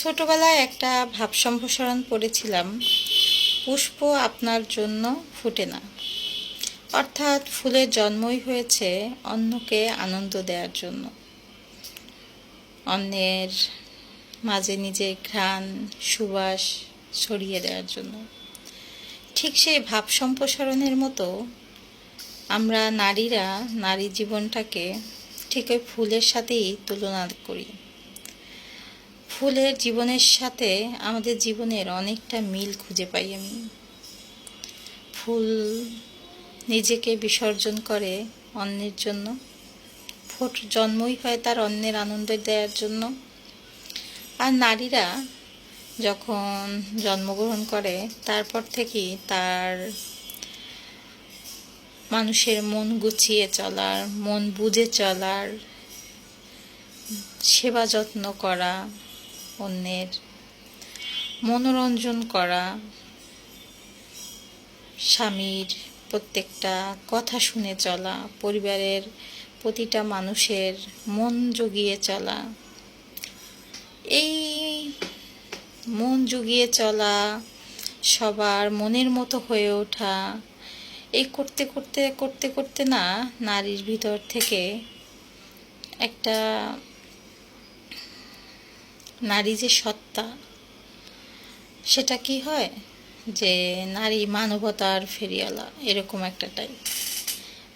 ছোটবেলায় একটা ভাব সম্প্রসারণ পড়েছিলাম, পুষ্প আপনার জন্য ফোটে না। অর্থাৎ ফুলের জন্মই হয়েছে অন্যকে আনন্দ দেওয়ার জন্য, অন্যের মাঝে নিজের ঘ্রাণ সুবাস ছড়িয়ে দেওয়ার জন্য। ঠিক সেই ভাব সম্প্রসারণের মতো আমরা নারীরা নারী জীবনটাকে ঠিক ওই ফুলের সাথেই তুলনা করি। ফুলের জীবনের সাথে আমাদের জীবনের অনেকটা মিল খুঁজে পাই আমি। ফুল নিজেকে বিসর্জন করে অন্যের জন্য, জন্মই হয় তার অন্যের আনন্দ দেওয়ার জন্য। আর নারীরা যখন জন্মগ্রহণ করে তারপর থেকেই তার মানুষের মন গুছিয়ে চলার, মন বুঝে চলার, সেবা যত্ন করা, অন্যের মনোরঞ্জন করা, স্বামীর প্রত্যেকটা কথা শুনে চলা, পরিবারের প্রতিটা মানুষের মন জুগিয়ে চলা। এই মন জুগিয়ে চলা, সবার মনের মতো হয়ে ওঠা, এই করতে করতে করতে করতে না নারীর ভিতর থেকে একটা নারী যে সত্তা, সেটা কি হয় যে নারী মানবতার ফেরিওয়ালা, এরকম একটা টাইপ।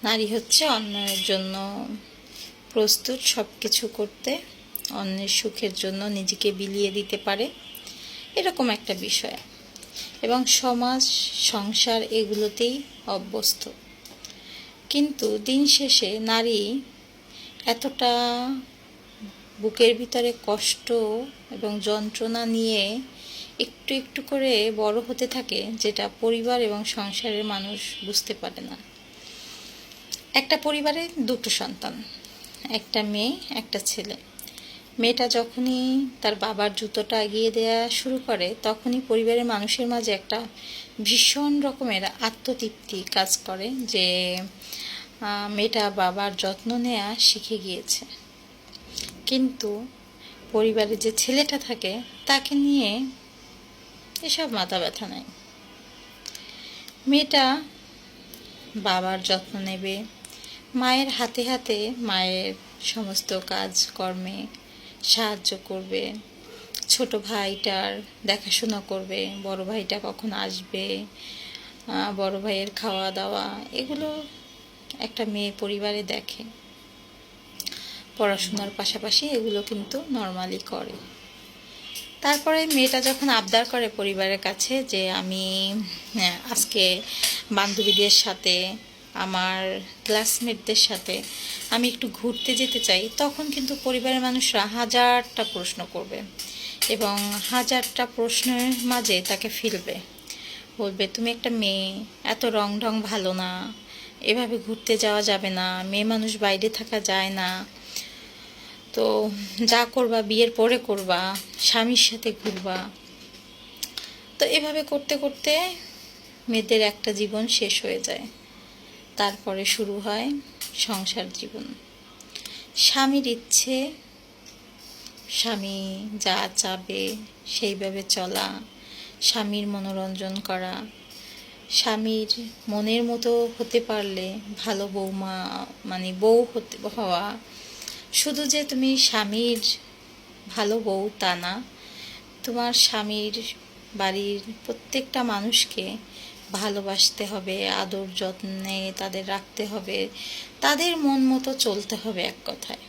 নারী হচ্ছে অন্যের জন্য প্রস্তুত সব কিছু করতে, অন্যের সুখের জন্য নিজেকে বিলিয়ে দিতে পারে, এরকম একটা বিষয়। এবং সমাজ সংসার এগুলোতেই অভ্যস্ত। কিন্তু দিন শেষে নারী এতটা বুকের ভিতরে কষ্ট এবং যন্ত্রণা নিয়ে একটু একটু করে বড় হতে থাকে, যেটা পরিবার এবং সংসারের মানুষ বুঝতে পারে না। একটা পরিবারে দুটো সন্তান, একটা মেয়ে একটা ছেলে। মেয়েটা যখনই তার বাবার জুতোটা এগিয়ে দেওয়া শুরু করে, তখনই পরিবারের মানুষের মাঝে একটা ভীষণ রকমের আত্মতৃপ্তি কাজ করে যে মেয়েটা বাবার যত্ন নেওয়া শিখে গিয়েছে। কিন্তু পরিবারে যে ছেলেটা থাকে তাকে নিয়ে এসব মাথা ব্যথা নেই। মেয়েটা বাবার যত্ন নেবে, মায়ের হাতে হাতে মায়ের সমস্ত কাজকর্মে সাহায্য করবে, ছোট ভাইটার দেখাশোনা করবে, বড় ভাইটা কখন আসবে, বড় ভাইয়ের খাওয়া দাওয়া, এগুলো একটা মেয়ে পরিবারে দেখে। পড়াশোনার পাশাপাশি এগুলো কিন্তু নর্মালি করে। তারপরে মেয়েটা যখন আবদার করে পরিবারের কাছে যে আমি আজকে বান্ধবীদের সাথে, আমার ক্লাসমেটদের সাথে আমি একটু ঘুরতে যেতে চাই, তখন কিন্তু পরিবারের মানুষরা হাজারটা প্রশ্ন করবে এবং হাজারটা প্রশ্নের মাঝে তাকে ফেলবে, বলবে তুমি একটা মেয়ে, এত রং ঢং ভালো না, এভাবে ঘুরতে যাওয়া যাবে না, মেয়ে মানুষ বাইরে থাকা যায় না, তো যা করবা বিয়ের পরে করবা, স্বামীর সাথে ঘুরবা। তো এভাবে করতে করতে মেয়েদের একটা জীবন শেষ হয়ে যায়। তারপরে শুরু হয় সংসার জীবন। স্বামীর ইচ্ছে, স্বামী যা চাবে সেইভাবে চলা, স্বামীর মনোরঞ্জন করা, স্বামীর মনের মতো হতে পারলে ভালো বৌমা মানে বউ হওয়া। শুধু যে তুমি স্বামীর ভালো বউ তা না, তোমার স্বামীর বাড়ির প্রত্যেকটা মানুষকে ভালোবাসতে হবে, আদর যত্নে তাদের রাখতে হবে, তাদের মন মতো চলতে হবে, এক কথায়।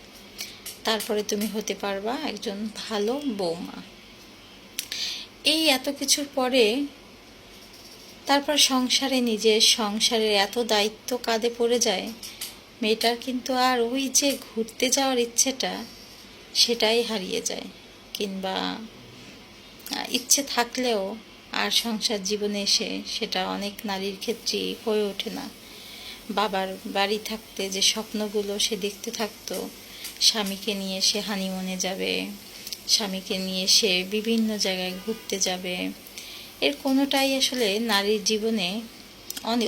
তারপরে তুমি হতে পারবা একজন ভালো বৌমা। এই এত কিছুর পরে তারপর সংসারে, নিজের সংসারের এত দায়িত্ব কাঁধে পড়ে যায়, মেয়েটার কিন্তু আর ওই যে ঘুরতে যাওয়ার ইচ্ছেটা সেটাই হারিয়ে যায়। কিংবা ইচ্ছে থাকলেও আর সংসার জীবনে এসে সেটা অনেক নারীর ক্ষেত্রেই হয়ে ওঠে না। বাবার বাড়ি থাকতে যে স্বপ্নগুলো সে দেখতে থাকতো, স্বামীকে নিয়ে সে হানিমুনে যাবে, স্বামীকে নিয়ে সে বিভিন্ন জায়গায় ঘুরতে যাবে, এর কোনোটাই আসলে নারীর জীবনে,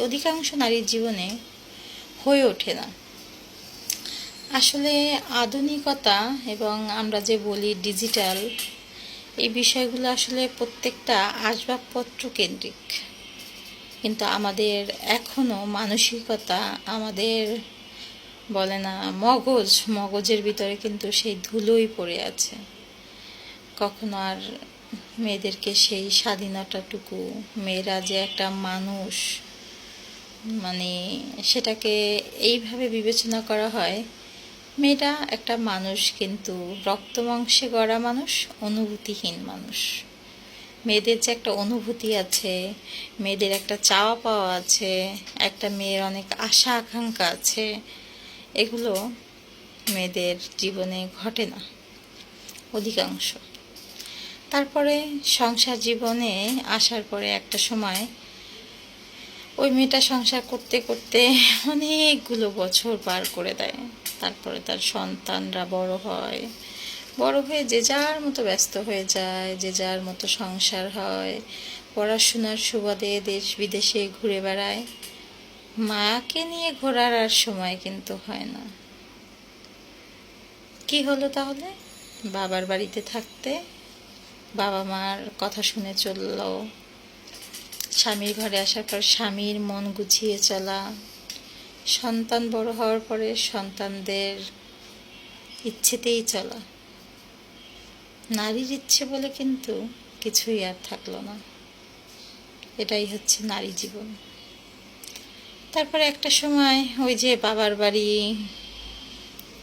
অধিকাংশ নারীর জীবনে হয়ে ওঠে না। আসলে আধুনিকতা এবং আমরা যে বলি ডিজিটাল, এই বিষয়গুলো আসলে প্রত্যেকটা আসবাবপত্র কেন্দ্রিক, কিন্তু আমাদের এখনো মানসিকতা, আমাদের বলে না মগজের ভিতরে কিন্তু সেই ধুলোই পড়ে আছে। কখনো আর মেয়েদেরকে সেই স্বাধীনতাটুকু, মেয়েরা যে একটা মানুষ, মানে সেটাকে এইভাবে বিবেচনা করা হয়, মেয়েটা একটা মানুষ কিন্তু রক্ত মাংসে গড়া মানুষ, অনুভূতিহীন মানুষ। মেয়েদের যে একটা অনুভূতি আছে, মেয়েদের একটা চাওয়া পাওয়া আছে, একটা মেয়ের অনেক আশা আকাঙ্ক্ষা আছে, এগুলো মেয়েদের জীবনে ঘটে না অধিকাংশ। তারপরে সংসার জীবনে আসার পরে একটা সময় ওই মেয়েটা সংসার করতে করতে অনেকগুলো বছর পার করে দেয়। তারপরে তার সন্তানরা বড় হয়ে যে যার মতো ব্যস্ত হয়ে যায়, যে যার মতো সংসার হয়, পড়াশোনার সুবাদে দেশ বিদেশে ঘুরে বেড়ায়। মাকে নিয়ে ঘোরার আর সময় কিন্তু হয় না। কি হলো তাহলে? বাবার বাড়িতে থাকতে বাবা মার কথা শুনে চলল, স্বামীর ঘরে আসার পর স্বামীর মন গুছিয়ে চলা, সন্তান বড় হওয়ার পরে সন্তানদের ইচ্ছেতেই চলা। নারীর ইচ্ছে বলে কিন্তু কিছুই আর থাকলো না। এটাই হচ্ছে নারী জীবন। তারপরে একটা সময় ওই যে বাবার বাড়ি,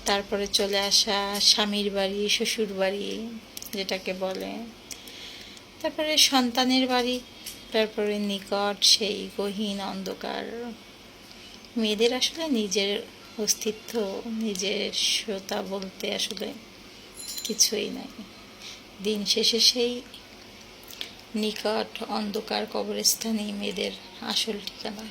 তারপরে চলে আসা স্বামীর বাড়ি, শ্বশুর বাড়ি যেটাকে বলে, তারপরে সন্তানের বাড়ি, তারপরে নিকট সেই গহীন অন্ধকার। মেয়েদের আসলে নিজের অস্তিত্ব, নিজের সত্তা বলতে আসলে কিছুই নাই। দিন শেষে সেই নিকট অন্ধকার কবরস্থানেই মেয়েদের আসল ঠিকানা।